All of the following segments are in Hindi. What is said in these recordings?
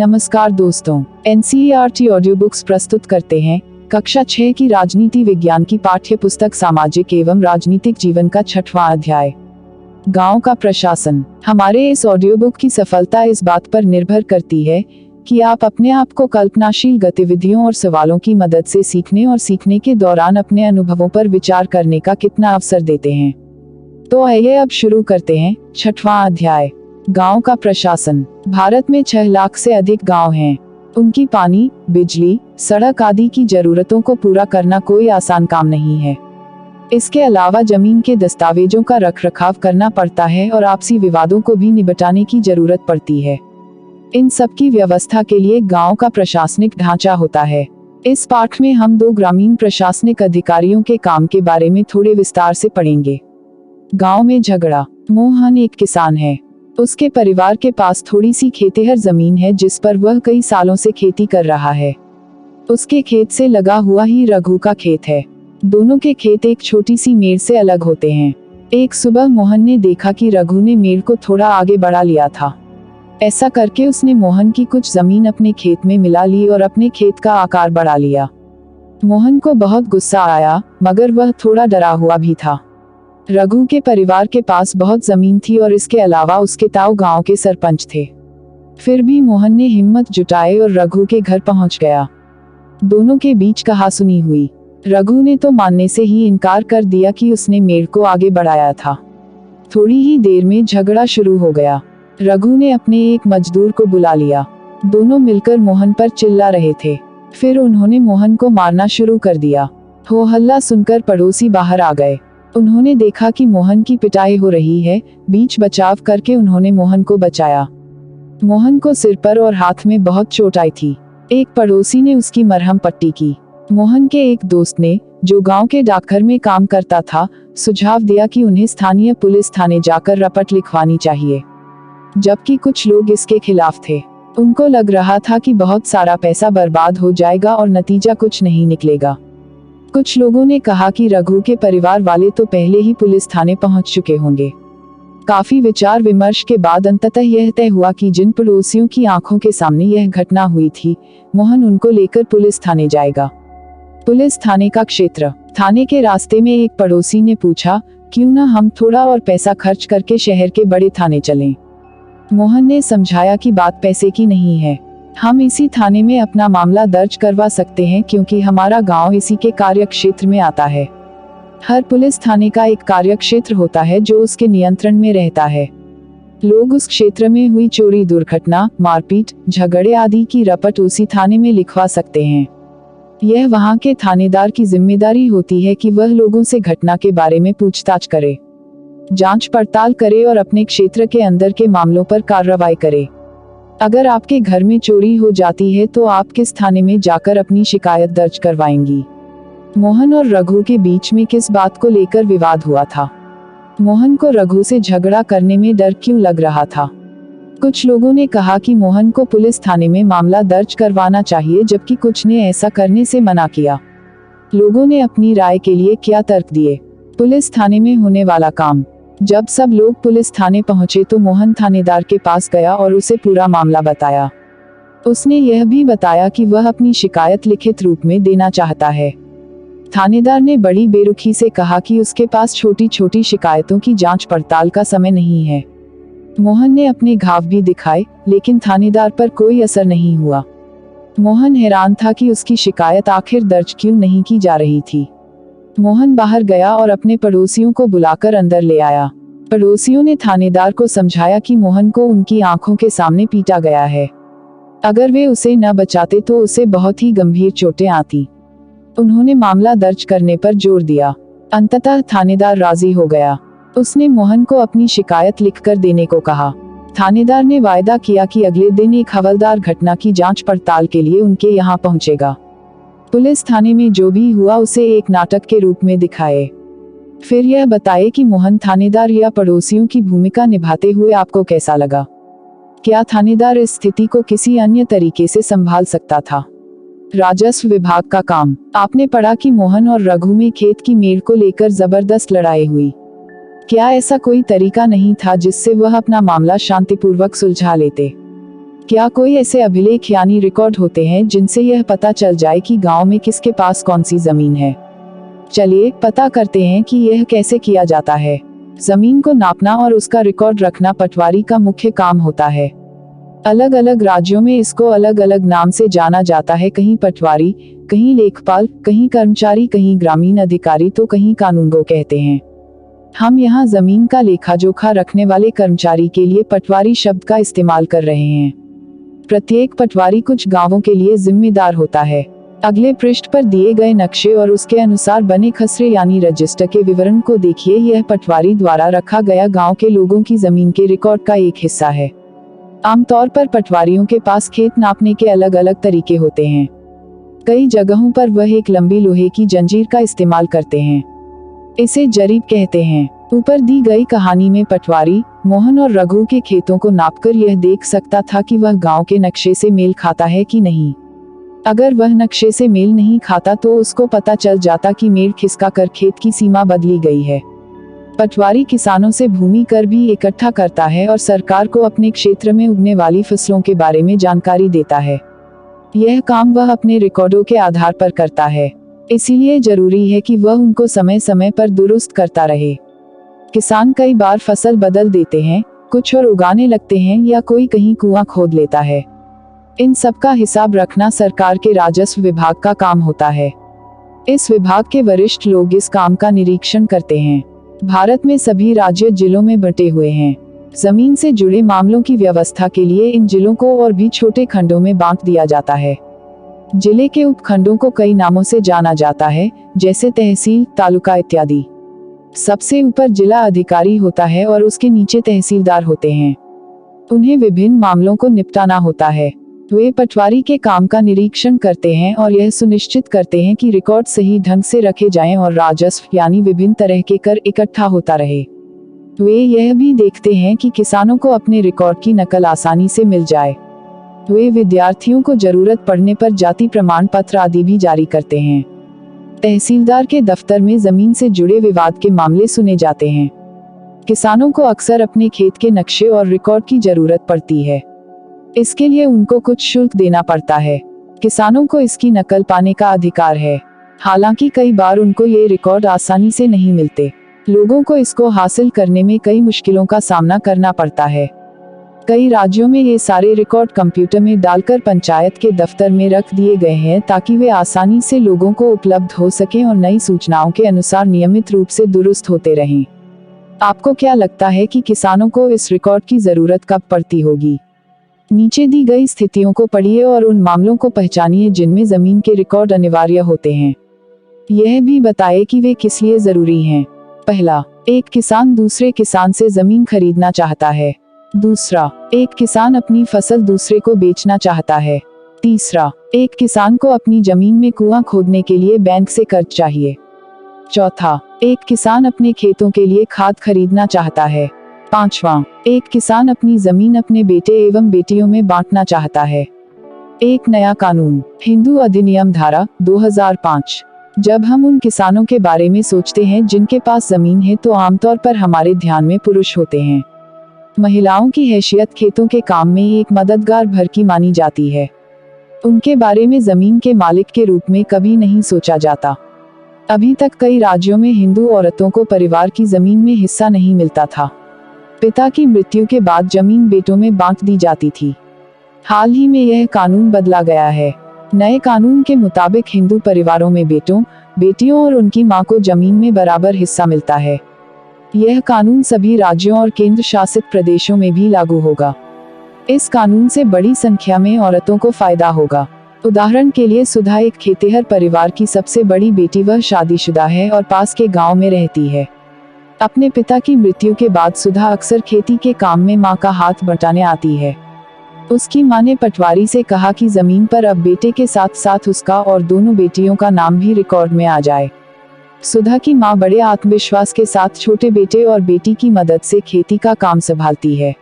नमस्कार दोस्तों, एनसीईआरटी ऑडियो बुक्स प्रस्तुत करते हैं कक्षा 6 की राजनीति विज्ञान की पाठ्य पुस्तक सामाजिक एवं राजनीतिक जीवन का 6वां अध्याय, गांव का प्रशासन। हमारे इस ऑडियो बुक की सफलता इस बात पर निर्भर करती है कि आप अपने आप को कल्पनाशील गतिविधियों और सवालों की मदद से सीखने और सीखने के दौरान अपने अनुभवों पर विचार करने का कितना अवसर देते हैं। तो आइए अब शुरू करते हैं 6वां अध्याय, गांव का प्रशासन। भारत में 6 लाख से अधिक गांव हैं। उनकी पानी, बिजली, सड़क आदि की जरूरतों को पूरा करना कोई आसान काम नहीं है। इसके अलावा जमीन के दस्तावेजों का रखरखाव करना पड़ता है और आपसी विवादों को भी निपटाने की जरूरत पड़ती है। इन सब की व्यवस्था के लिए गांव का प्रशासनिक ढांचा होता है। इस पाठ में हम 2 ग्रामीण प्रशासनिक अधिकारियों के काम के बारे में थोड़े विस्तार से पढ़ेंगे। गांव में झगड़ा। मोहन एक किसान है। उसके परिवार के पास थोड़ी सी खेतिहर जमीन है जिस पर वह कई सालों से खेती कर रहा है। उसके खेत से लगा हुआ ही रघु का खेत है। दोनों के खेत एक छोटी सी मेड़ से अलग होते हैं। एक सुबह मोहन ने देखा कि रघु ने मेड़ को थोड़ा आगे बढ़ा लिया था। ऐसा करके उसने मोहन की कुछ जमीन अपने खेत में मिला ली और अपने खेत का आकार बढ़ा लिया। मोहन को बहुत गुस्सा आया, मगर वह थोड़ा डरा हुआ भी था। रघु के परिवार के पास बहुत जमीन थी और इसके अलावा उसके ताऊ गांव के सरपंच थे। फिर भी मोहन ने हिम्मत जुटाई और रघु के घर पहुंच गया। दोनों के बीच कहासुनी हुई। रघु ने तो मानने से ही इनकार कर दिया कि उसने मेड़ को आगे बढ़ाया था। थोड़ी ही देर में झगड़ा शुरू हो गया। रघु ने अपने एक मजदूर को बुला लिया। दोनों मिलकर मोहन पर चिल्ला रहे थे। फिर उन्होंने मोहन को मारना शुरू कर दिया। हो हल्ला सुनकर पड़ोसी बाहर आ गए। उन्होंने देखा कि मोहन की पिटाई हो रही है। बीच बचाव करके उन्होंने मोहन को बचाया। मोहन को सिर पर और हाथ में बहुत चोट आई थी। एक पड़ोसी ने उसकी मरहम पट्टी की। मोहन के एक दोस्त ने, जो गांव के डाकघर में काम करता था, सुझाव दिया कि उन्हें स्थानीय पुलिस थाने जाकर रपट लिखवानी चाहिए, जबकि कुछ लोग इसके खिलाफ थे। उनको लग रहा था कि बहुत सारा पैसा बर्बाद हो जाएगा और नतीजा कुछ नहीं निकलेगा। कुछ लोगों ने कहा कि रघु के परिवार वाले तो पहले ही पुलिस थाने पहुंच चुके होंगे। काफी विचार विमर्श के बाद अंततः यह तय हुआ कि जिन पड़ोसियों की आंखों के सामने यह घटना हुई थी, मोहन उनको लेकर पुलिस थाने जाएगा। पुलिस थाने का क्षेत्र। थाने के रास्ते में एक पड़ोसी ने पूछा, क्यों न हम थोड़ा और पैसा खर्च करके शहर के बड़े थाने चलें। मोहन ने समझाया कि बात पैसे की नहीं है। हम इसी थाने में अपना मामला दर्ज करवा सकते हैं क्योंकि हमारा गांव इसी के कार्य क्षेत्र में आता है। हर पुलिस थाने का एक कार्य क्षेत्र होता है जो उसके नियंत्रण में रहता है। लोग उस क्षेत्र में हुई चोरी, दुर्घटना, मारपीट, झगड़े आदि की रपट उसी थाने में लिखवा सकते हैं। यह वहां के थानेदार की जिम्मेदारी होती है कि वह लोगों से घटना के बारे में पूछताछ करे, जांच पड़ताल करे और अपने क्षेत्र के अंदर के मामलों पर कार्रवाई करे। अगर आपके घर में चोरी हो जाती है तो आप किस थाने में जाकर अपनी शिकायत दर्ज करवाएंगी। मोहन और रघु के बीच में किस बात को लेकर विवाद हुआ था। मोहन को रघु से झगड़ा करने में डर क्यों लग रहा था। कुछ लोगों ने कहा कि मोहन को पुलिस थाने में मामला दर्ज करवाना चाहिए, जबकि कुछ ने ऐसा करने से मना किया। लोगों ने अपनी राय के लिए क्या तर्क दिए। पुलिस थाने में होने वाला काम। जब सब लोग पुलिस थाने पहुंचे तो मोहन थानेदार के पास गया और उसे पूरा मामला बताया। उसने यह भी बताया कि वह अपनी शिकायत लिखित रूप में देना चाहता है। थानेदार ने बड़ी बेरुखी से कहा कि उसके पास छोटी छोटी शिकायतों की जांच पड़ताल का समय नहीं है। मोहन ने अपने घाव भी दिखाए, लेकिन थानेदार पर कोई असर नहीं हुआ। मोहन हैरान था कि उसकी शिकायत आखिर दर्ज क्यों नहीं की जा रही थी। मोहन बाहर गया और अपने पड़ोसियों को बुलाकर अंदर ले आया। पड़ोसियों ने थानेदार को समझाया कि मोहन को उनकी आंखों के सामने पीटा गया है। अगर वे उसे न बचाते तो उसे बहुत ही गंभीर चोटें आती। उन्होंने मामला दर्ज करने पर जोर दिया। अंततः थानेदार राजी हो गया। उसने मोहन को अपनी शिकायत लिखकर देने को कहा। थानेदार ने वायदा किया कि अगले दिन एक हवलदार घटना की जांच पड़ताल के लिए उनके यहाँ पहुंचेगा। पुलिस थाने में जो भी हुआ उसे एक नाटक के रूप में दिखाए। फिर यह बताए कि मोहन थानेदार या पड़ोसियों की भूमिका निभाते हुए आपको कैसा लगा। क्या थानेदार इस स्थिति को किसी अन्य तरीके से संभाल सकता था। राजस्व विभाग का काम। आपने पढ़ा कि मोहन और रघु में खेत की मेड़ को लेकर जबरदस्त लड़ाई हुई। क्या ऐसा कोई तरीका नहीं था जिससे वह अपना मामला शांतिपूर्वक सुलझा लेते। क्या कोई ऐसे अभिलेख यानी रिकॉर्ड होते हैं जिनसे यह पता चल जाए कि गांव में किसके पास कौन सी जमीन है? चलिए पता करते हैं कि यह कैसे किया जाता है। जमीन को नापना और उसका रिकॉर्ड रखना पटवारी का मुख्य काम होता है। अलग अलग राज्यों में इसको अलग अलग नाम से जाना जाता है, कहीं पटवारी, कहीं लेखपाल, कहीं कर्मचारी, कहीं ग्रामीण अधिकारी तो कहीं कानूनगो कहते हैं। हम यहाँ जमीन का लेखा जोखा रखने वाले कर्मचारी के लिए पटवारी शब्द का इस्तेमाल कर रहे हैं। प्रत्येक पटवारी कुछ गांवों के लिए जिम्मेदार होता है। अगले पृष्ठ पर दिए गए नक्शे और उसके अनुसार बने खसरे यानी रजिस्टर के विवरण को देखिए। यह पटवारी द्वारा रखा गया गांव के लोगों की जमीन के रिकॉर्ड का एक हिस्सा है। आमतौर पर पटवारियों के पास खेत नापने के अलग अलग तरीके होते हैं। कई जगहों पर वह एक लंबी लोहे की जंजीर का इस्तेमाल करते हैं। इसे जरीब कहते हैं। ऊपर दी गई कहानी में पटवारी मोहन और रघु के खेतों को नापकर यह देख सकता था कि वह गांव के नक्शे से मेल खाता है कि नहीं। अगर वह नक्शे से मेल नहीं खाता तो उसको पता चल जाता कि मेड़ खिसका कर खेत की सीमा बदली गई है। पटवारी किसानों से भूमि कर भी इकट्ठा करता है और सरकार को अपने क्षेत्र में उगने वाली फसलों के बारे में जानकारी देता है। यह काम वह अपने रिकॉर्डों के आधार पर करता है, इसीलिए जरूरी है कि वह उनको समय समय पर दुरुस्त करता रहे। किसान कई बार फसल बदल देते हैं, कुछ और उगाने लगते हैं या कोई कहीं कुआं खोद लेता है। इन सब का हिसाब रखना सरकार के राजस्व विभाग का काम होता है। इस विभाग के वरिष्ठ लोग इस काम का निरीक्षण करते हैं। भारत में सभी राज्य जिलों में बंटे हुए हैं। जमीन से जुड़े मामलों की व्यवस्था के लिए इन जिलों को और भी छोटे खंडों में बांट दिया जाता है। जिले के उपखंडों को कई नामों से जाना जाता है, जैसे तहसील, तालुका इत्यादि। सबसे ऊपर जिला अधिकारी होता है और उसके नीचे तहसीलदार होते हैं। उन्हें विभिन्न मामलों को निपटाना होता है। वे पटवारी के काम का निरीक्षण करते हैं और यह सुनिश्चित करते हैं कि रिकॉर्ड सही ढंग से रखे जाएं और राजस्व यानी विभिन्न तरह के कर इकट्ठा होता रहे। वे यह भी देखते हैं कि किसानों को अपने रिकॉर्ड की नकल आसानी से मिल जाए। वे विद्यार्थियों को जरूरत पड़ने पर जाति प्रमाण पत्र आदि भी जारी करते हैं। तहसीलदार के दफ्तर में जमीन से जुड़े विवाद के मामले सुने जाते हैं। किसानों को अक्सर अपने खेत के नक्शे और रिकॉर्ड की जरूरत पड़ती है। इसके लिए उनको कुछ शुल्क देना पड़ता है। किसानों को इसकी नकल पाने का अधिकार है। हालांकि कई बार उनको ये रिकॉर्ड आसानी से नहीं मिलते। लोगों को इसको हासिल करने में कई मुश्किलों का सामना करना पड़ता है। कई राज्यों में ये सारे रिकॉर्ड कंप्यूटर में डालकर पंचायत के दफ्तर में रख दिए गए हैं ताकि वे आसानी से लोगों को उपलब्ध हो सकें और नई सूचनाओं के अनुसार नियमित रूप से दुरुस्त होते रहें। आपको क्या लगता है कि किसानों को इस रिकॉर्ड की जरूरत कब पड़ती होगी? नीचे दी गई स्थितियों को पढ़िए और उन मामलों को पहचानिए जिनमें जमीन के रिकॉर्ड अनिवार्य होते हैं। यह भी बताइए कि वे किस लिए जरूरी हैं। पहला, एक किसान दूसरे किसान से जमीन खरीदना चाहता है। दूसरा, एक किसान अपनी फसल दूसरे को बेचना चाहता है। तीसरा, एक किसान को अपनी जमीन में कुआं खोदने के लिए बैंक से कर्ज चाहिए। चौथा, एक किसान अपने खेतों के लिए खाद खरीदना चाहता है। पांचवा, एक किसान अपनी जमीन अपने बेटे एवं बेटियों में बांटना चाहता है। एक नया कानून, हिंदू अधिनियम धारा 2005। जब हम उन किसानों के बारे में सोचते हैं जिनके पास जमीन है तो आमतौर पर हमारे ध्यान में पुरुष होते हैं। महिलाओं की हैसियत खेतों के काम में एक मददगार भर की मानी जाती है। उनके बारे में जमीन के मालिक के रूप में कभी नहीं सोचा जाता। अभी तक कई राज्यों में हिंदू औरतों को परिवार की जमीन में हिस्सा नहीं मिलता था। पिता की मृत्यु के बाद जमीन बेटों में बांट दी जाती थी। हाल ही में यह कानून बदला गया है। नए कानून के मुताबिक हिंदू परिवारों में बेटों, बेटियों और उनकी मां को जमीन में बराबर हिस्सा मिलता है। यह कानून सभी राज्यों और केंद्र शासित प्रदेशों में भी लागू होगा। इस कानून से बड़ी संख्या में औरतों को फायदा होगा। उदाहरण के लिए सुधा एक खेतिहर परिवार की सबसे बड़ी बेटी, वह शादीशुदा है और पास के गांव में रहती है। अपने पिता की मृत्यु के बाद सुधा अक्सर खेती के काम में मां का हाथ बटाने आती है। उसकी मां ने पटवारी से कहा कि जमीन पर अब बेटे के साथ साथ उसका और दोनों बेटियों का नाम भी रिकॉर्ड में आ जाए। सुधा की मां बड़े आत्मविश्वास के साथ छोटे बेटे और बेटी की मदद से खेती का काम संभालती है।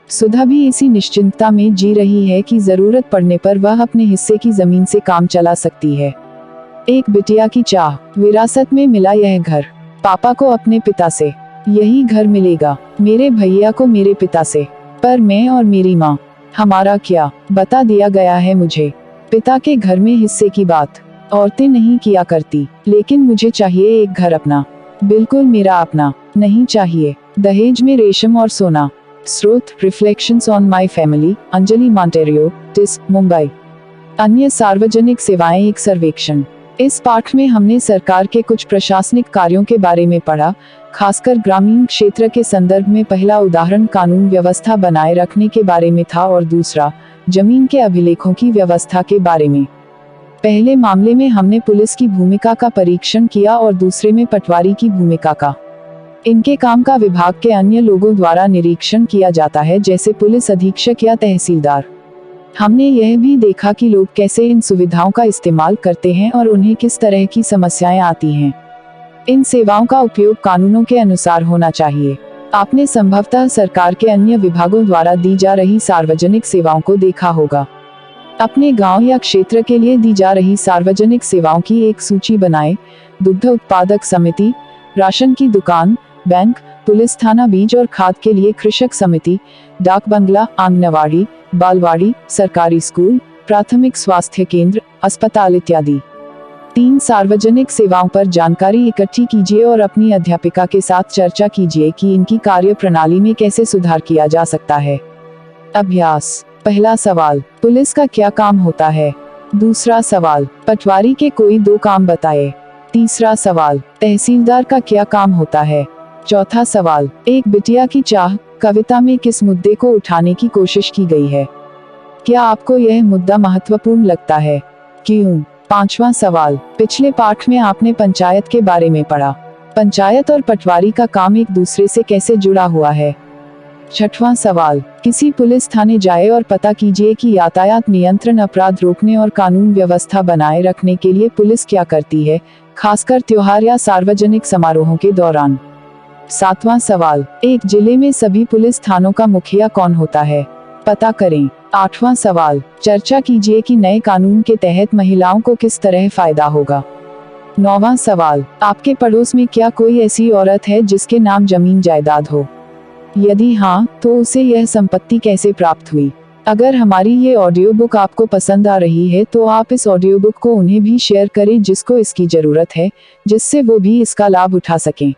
सुधा भी इसी निश्चिंतता में जी रही है कि जरूरत पड़ने पर वह अपने हिस्से की जमीन से काम चला सकती है। एक बिटिया की चाह, विरासत में मिला यह घर। पापा को अपने पिता से, यही घर मिलेगा। मेरे भैया को मेरे पिता से, पर मैं और मेरी माँ हमारा क्या, बता दिया गया है मुझे। पिता के घर में हिस्से की बात औरतें नहीं किया करती, लेकिन मुझे चाहिए एक घर अपना, बिल्कुल मेरा अपना। नहीं चाहिए दहेज में रेशम और सोना। स्रोत reflections on my family, Anjali Monteiro, TISS, Mumbai. अन्य सार्वजनिक सेवाएं, एक सर्वेक्षण। इस पाठ में हमने सरकार के कुछ प्रशासनिक कार्यों के बारे में पढ़ा, खासकर ग्रामीण क्षेत्र के संदर्भ में। पहला उदाहरण कानून व्यवस्था बनाए रखने के बारे में था और दूसरा जमीन के अभिलेखों की व्यवस्था के बारे में। पहले मामले में हमने पुलिस की भूमिका का परीक्षण किया और दूसरे में पटवारी की भूमिका का। इनके काम का विभाग के अन्य लोगों द्वारा निरीक्षण किया जाता है, जैसे पुलिस अधीक्षक या तहसीलदार। हमने यह भी देखा कि लोग कैसे इन सुविधाओं का इस्तेमाल करते हैं और उन्हें किस तरह की समस्याएं आती हैं। इन सेवाओं का उपयोग कानूनों के अनुसार होना चाहिए। आपने संभवतः सरकार के अन्य विभागों द्वारा दी जा रही सार्वजनिक सेवाओं को देखा होगा। अपने गांव या क्षेत्र के लिए दी जा रही सार्वजनिक सेवाओं की एक सूची बनाएं। दुग्ध उत्पादक समिति, राशन की दुकान, बैंक, पुलिस थाना, बीज और खाद के लिए कृषक समिति, डाक बंगला, आंगनवाड़ी, बालवाड़ी, सरकारी स्कूल, प्राथमिक स्वास्थ्य केंद्र, अस्पताल इत्यादि। 3 सार्वजनिक सेवाओं पर जानकारी इकट्ठी कीजिए और अपनी अध्यापिका के साथ चर्चा कीजिए कि इनकी कार्य प्रणाली में कैसे सुधार किया जा सकता है। अभ्यास। पहला सवाल, पुलिस का क्या काम होता है? दूसरा सवाल, पटवारी के कोई 2 काम बताएं। तीसरा सवाल, तहसीलदार का क्या काम होता है? चौथा सवाल, एक बिटिया की चाह कविता में किस मुद्दे को उठाने की कोशिश की गई है? क्या आपको यह मुद्दा महत्वपूर्ण लगता है? क्यों? पांचवा सवाल, पिछले पाठ में आपने पंचायत के बारे में पढ़ा। पंचायत और पटवारी का काम एक दूसरे से कैसे जुड़ा हुआ है? छठवां सवाल, किसी पुलिस थाने जाए और पता कीजिए कि यातायात नियंत्रण, अपराध रोकने और कानून व्यवस्था बनाए रखने के लिए पुलिस क्या करती है, खासकर त्योहार या सार्वजनिक समारोहों के दौरान। सातवां सवाल, एक जिले में सभी पुलिस थानों का मुखिया कौन होता है? पता करें। आठवां सवाल, चर्चा कीजिए कि नए कानून के तहत महिलाओं को किस तरह फायदा होगा। नौवां सवाल, आपके पड़ोस में क्या कोई ऐसी औरत है जिसके नाम जमीन जायदाद हो? यदि हाँ, तो उसे यह संपत्ति कैसे प्राप्त हुई? अगर हमारी ये ऑडियो बुक आपको पसंद आ रही है तो आप इस ऑडियो बुक को उन्हें भी शेयर करें जिसको इसकी जरूरत है, जिससे वो भी इसका लाभ उठा सकें।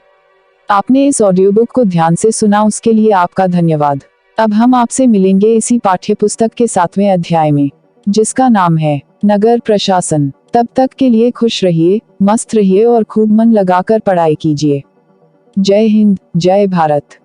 आपने इस ऑडियो बुक को ध्यान से सुना, उसके लिए आपका धन्यवाद। अब हम आपसे मिलेंगे इसी पाठ्यपुस्तक के 7वें अध्याय में, जिसका नाम है नगर प्रशासन। तब तक के लिए खुश रहिए, मस्त रहिए और खूब मन लगाकर पढ़ाई कीजिए। जय हिंद, जय भारत।